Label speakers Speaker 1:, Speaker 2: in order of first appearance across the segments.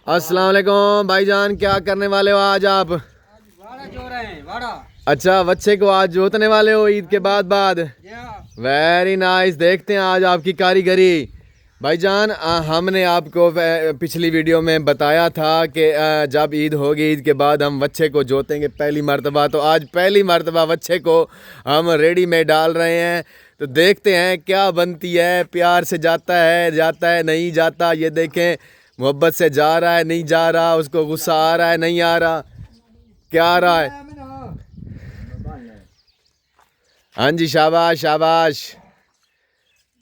Speaker 1: अस्सलाम वालेकुम भाईजान, क्या करने वाले हो आज आप?
Speaker 2: वाड़ा जो रहे हैं वाड़ा।
Speaker 1: अच्छा, बच्चे को आज जोतने वाले हो ईद के बाद। Very nice. देखते हैं आज आपकी कारीगरी। भाईजान हमने आपको पिछली वीडियो में बताया था कि जब ईद होगी ईद के बाद हम बच्चे को जोतेंगे पहली मर्तबा। तो आज पहली मर्तबा बच्चे को हम रेडी में डाल रहे हैं। तो देखते हैं क्या बनती है। प्यार से जाता है नहीं जाता। ये देखें, मोहब्बत से जा रहा है नहीं जा रहा, उसको गुस्सा आ रहा है नहीं आ रहा, क्या आ रहा है। हाँ जी, शाबाश शाबाश।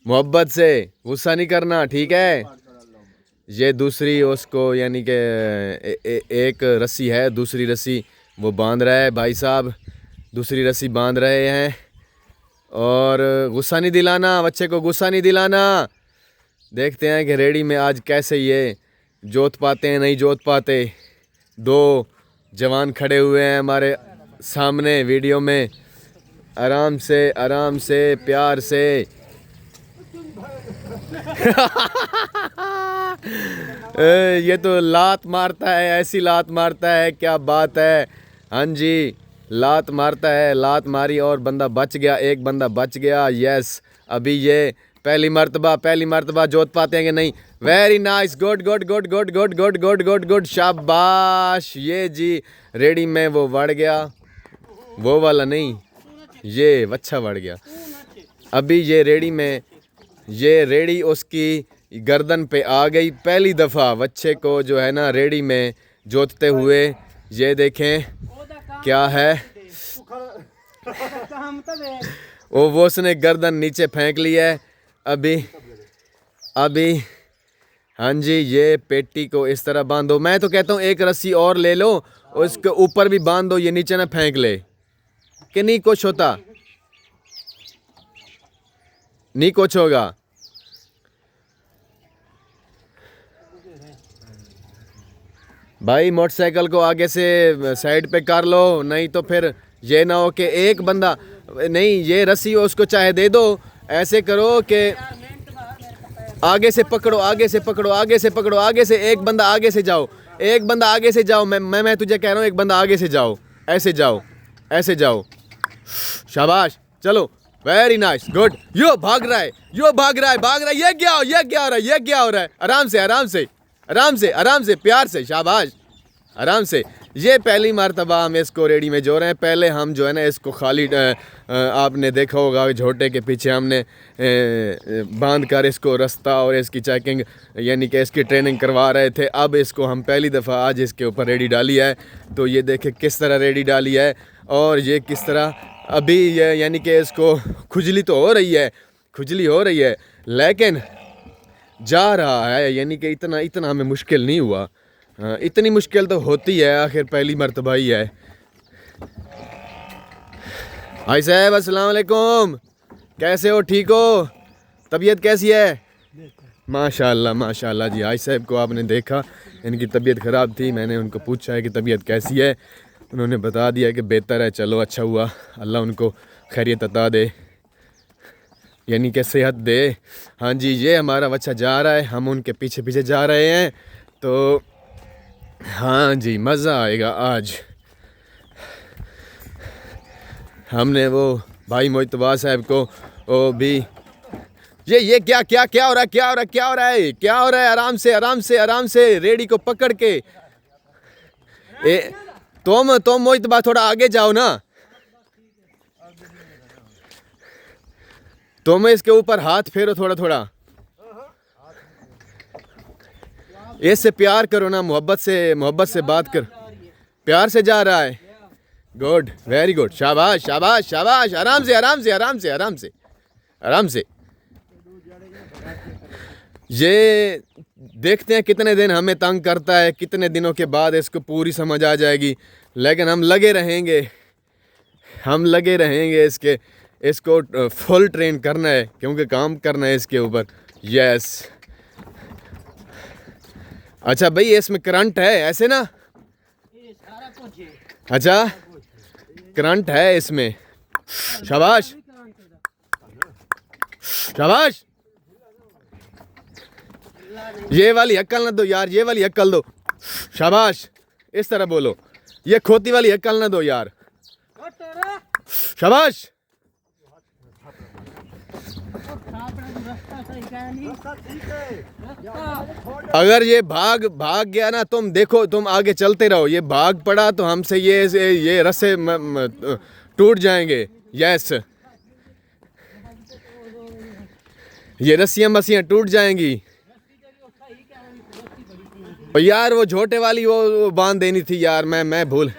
Speaker 1: मोहब्बत से, गुस्सा नहीं करना, ठीक है। ये दूसरी उसको यानी कि एक रस्सी है, दूसरी रस्सी वो बांध रहा है भाई साहब, दूसरी रस्सी बांध रहे हैं। और गुस्सा नहीं दिलाना बच्चे को, गुस्सा नहीं दिलाना। देखते हैं कि रेडी में आज कैसे ये जोत पाते हैं नहीं जोत पाते। दो जवान खड़े हुए हैं हमारे सामने वीडियो में, आराम से प्यार से। ये तो लात मारता है, ऐसी लात मारता है, क्या बात है। हाँ जी, लात मारता है, लात मारी और बंदा बच गया, एक बंदा बच गया। यस, अभी ये पहली मर्तबा जोत पाते हैं कि नहीं। Very nice, good good good good good good good good good, शाबाश। ये जी रेडी में वो बढ़ गया, वो वाला नहीं, ये अच्छा बढ़ गया। अभी ये रेडी में, ये रेडी उसकी गर्दन पे आ गई पहली दफ़ा बच्चे को जो है ना रेडी में जोतते हुए। ये देखें क्या है, वो उसने गर्दन नीचे फेंक ली है। अभी हाँ जी, ये पेटी को इस तरह बांधो। मैं तो कहता हूँ एक रस्सी और ले लो, उसके ऊपर भी बांध दो, ये नीचे ना फेंक ले। कि नहीं कुछ होता, नहीं कुछ होगा। भाई मोटरसाइकिल को आगे से साइड पे कर लो, नहीं तो फिर ये ना हो कि एक बंदा नहीं, ये रस्सी उसको चाहे दे दो। ऐसे करो कि आगे से पकड़ो, आगे से पकड़ो, आगे से पकड़ो, आगे से एक बंदा आगे से जाओ, एक बंदा आगे से जाओ। मैं तुझे कह रहा हूँ एक बंदा आगे से जाओ, ऐसे जाओ, ऐसे जाओ। शाबाश, चलो, वेरी नाइस, गुड। यो भाग रहा है, भाग रहा है। ये क्या हो रहा है। आराम से प्यार से, शाबाश, आराम से। ये पहली मर्तबा हम इसको रेडी में जो रहे हैं। पहले हम जो है ना इसको खाली आपने देखा होगा झोटे के पीछे हमने बांध कर इसको रास्ता और इसकी चेकिंग यानी कि इसकी ट्रेनिंग करवा रहे थे। अब इसको हम पहली दफ़ा आज इसके ऊपर रेडी डाली है। तो ये देखे किस तरह रेडी डाली है और ये किस तरह अभी ये यानी कि इसको खुजली तो हो रही है, लेकिन जा रहा है। यानी कि इतना हमें मुश्किल नहीं हुआ। इतनी मुश्किल तो होती है, आखिर पहली मर्तबा ही है। भाई साहब अस्सलाम वालेकुम, कैसे हो, ठीक हो, तबीयत कैसी है? माशाल्लाह जी। भाई साहब को आपने देखा, इनकी तबीयत ख़राब थी। मैंने उनको पूछा है कि तबीयत कैसी है, उन्होंने बता दिया कि बेहतर है। चलो अच्छा हुआ, अल्लाह उनको खैरियत अता दे, यानी कि सेहत दे। हाँ जी, ये हमारा बच्चा जा रहा है, हम उनके पीछे पीछे जा रहे हैं। तो हाँ जी, मज़ा आएगा आज। हमने वो भाई मोइतबा साहब को वो भी ये क्या हो रहा है। आराम से रेडी को पकड़ के। तुम मोइतबा थोड़ा आगे जाओ ना, तुम इसके ऊपर हाथ फेरो थोड़ा। इससे प्यार करो ना, मोहब्बत से बात कर। प्यार से जा रहा है, गुड, वेरी गुड, शाबाश। आराम से। ये देखते हैं कितने दिन हमें तंग करता है, कितने दिनों के बाद इसको पूरी समझ आ जाएगी। लेकिन हम लगे रहेंगे इसको फुल ट्रेन करना है, क्योंकि काम करना है इसके ऊपर। यस, अच्छा भाई, इसमें करंट है ऐसे ना? अच्छा, करंट है इसमें। शाबाश। ये वाली अक्ल ना दो यार, ये वाली अक्ल दो। शाबाश, इस तरह बोलो। ये खोती वाली अक्ल ना दो यार। शाबाश। अगर ये भाग गया ना, तुम देखो, तुम आगे चलते रहो। ये भाग पड़ा तो हमसे ये रस्से टूट जाएंगे। यस, ये रस्सियां मस्सियां टूट जाएंगी। और यार वो झोटे वाली वो बांध देनी थी यार, मैं भूल,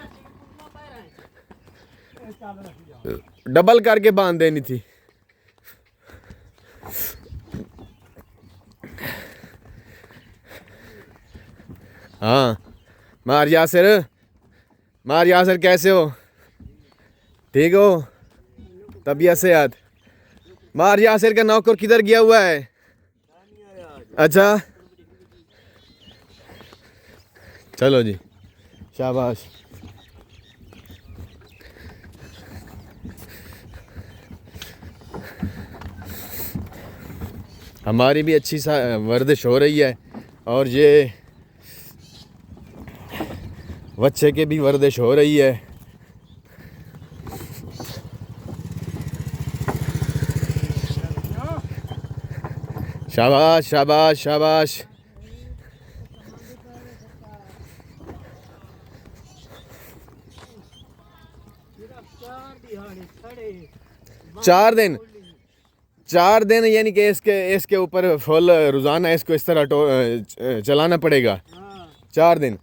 Speaker 1: डबल करके बांध देनी थी। हाँ, मार यासिर, कैसे हो? ठीक हो? तबीयत से याद। मार यासिर का नौकर किधर गया हुआ है? अच्छा, चलो जी, शाबाश। हमारी भी अच्छी सा वर्जिश हो रही है और ये बच्चे के भी वर्जिश हो रही है। शाबाश शाबाश शाबाश। चार दिन यानी कि इसके ऊपर फुल रोजाना इसको इस तरह चलाना पड़ेगा। 4 दिन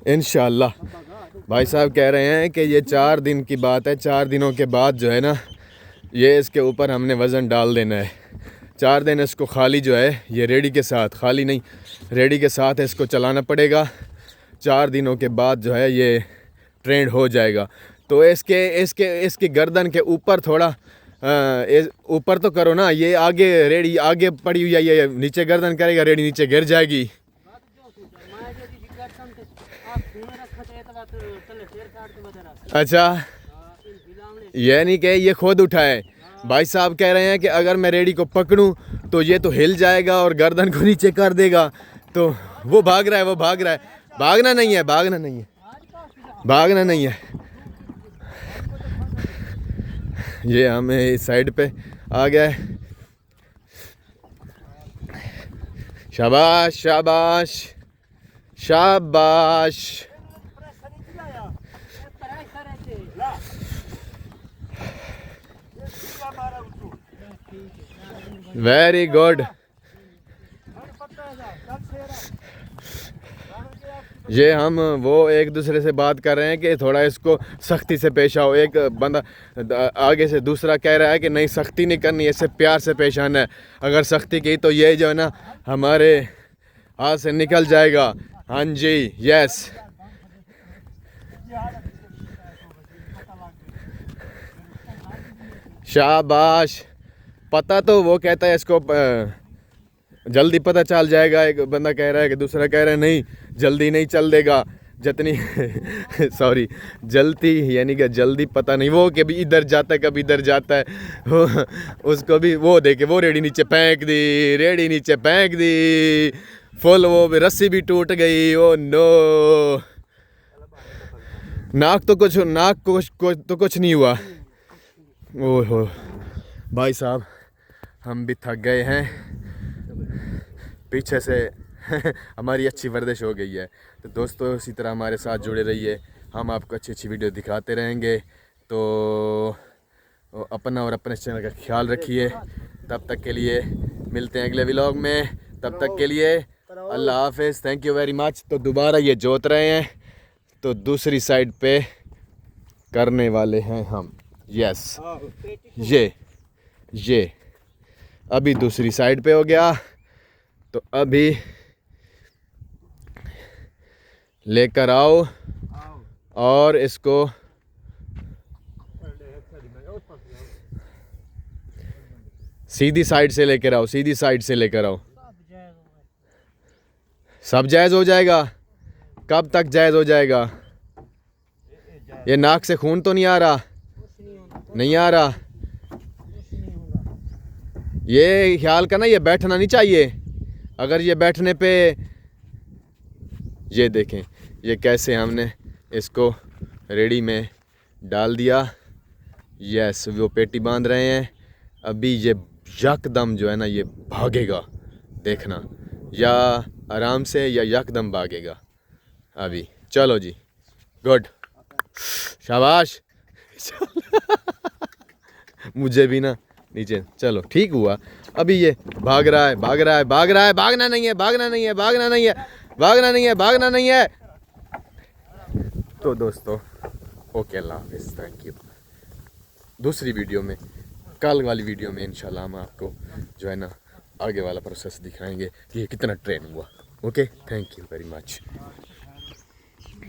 Speaker 1: इंशाल्लाह। भाई साहब कह रहे हैं कि ये 4 दिन की बात है। 4 दिनों के बाद जो है ना, ये इसके ऊपर हमने वज़न डाल देना है। 4 दिन इसको खाली जो है, ये रेडी के साथ, खाली नहीं, रेडी के साथ इसको चलाना पड़ेगा। 4 दिनों के बाद जो है ये ट्रेंड हो जाएगा। तो इसकी गर्दन के ऊपर थोड़ा ऊपर तो करो ना। ये आगे रेडी आगे पड़ी हुई है, ये नीचे गर्दन करेगा, रेडी नीचे गिर जाएगी। अच्छा, यानी कि ये खुद उठाए। भाई साहब कह रहे हैं कि अगर मैं रेडी को पकड़ूं तो ये तो हिल जाएगा और गर्दन को नीचे कर देगा। तो वो भाग रहा है। भागना नहीं है। ये हमें इस साइड पे आ गया है। शाबाश शाबाश शाबाश। Very good. ये हम वो एक दूसरे से बात कर रहे हैं कि थोड़ा इसको सख्ती से पेश आओ। एक बंदा आगे से दूसरा कह रहा है कि नहीं, सख्ती नहीं करनी, इससे प्यार से पेश आना है। अगर सख्ती की तो ये जो है ना हमारे हाथ से निकल जाएगा। हाँ जी, यस। शाबाश। पता तो वो कहता है इसको जल्दी पता चल जाएगा। एक बंदा कह रहा है कि दूसरा कह रहा है नहीं, जल्दी नहीं चल देगा जितनी सॉरी, जल्दी यानी कि जल्दी पता नहीं। वो कभी इधर जाता है कभी इधर जाता है। उसको भी वो देखे, वो रेडी नीचे फेंक दी फुल। वो भी रस्सी भी टूट गई। ओ नो, नाक को कुछ नहीं हुआ। ओहो भाई साहब, हम भी थक गए हैं। पीछे से हमारी अच्छी वर्जिश हो गई है। तो दोस्तों, इसी तरह हमारे साथ जुड़े रहिए। हम आपको अच्छी वीडियो दिखाते रहेंगे। तो अपना और अपने चैनल का ख्याल रखिए। तब तक के लिए मिलते हैं अगले व्लॉग में। तब तक के लिए अल्लाह हाफिज़। Thank you very much. तो दोबारा ये जोत रहे हैं, तो दूसरी साइड पे करने वाले हैं हम। यस, ये अभी दूसरी साइड पे हो गया। तो अभी लेकर आओ और इसको सीधी साइड से लेकर आओ। सब जायज़ हो जाएगा। कब तक जायज़ हो जाएगा? ये नाक से खून तो नहीं आ रहा? ये ख्याल करना, ये बैठना नहीं चाहिए। अगर ये बैठने पे ये देखें ये कैसे हमने इसको रेडी में डाल दिया। यस वो पेटी बांध रहे हैं। अभी ये यकदम जो है ना ये भागेगा, देखना, या आराम से या यकदम भागेगा। अभी चलो जी, गुड, शाबाश। मुझे भी ना नीचे, चलो ठीक हुआ। अभी ये भाग रहा है, भाग रहा है, भाग रहा है, भागना नहीं है, भागना नहीं है, भागना नहीं है, भागना नहीं है, भागना नहीं है। तो दोस्तों ओके, अल्लाह हाफिज़, थैंक यू। दूसरी वीडियो में, कल वाली वीडियो में इंशाल्लाह हम आपको जो है ना आगे वाला प्रोसेस दिखाएंगे कि ये कितना ट्रेन हुआ। Okay, thank you very much.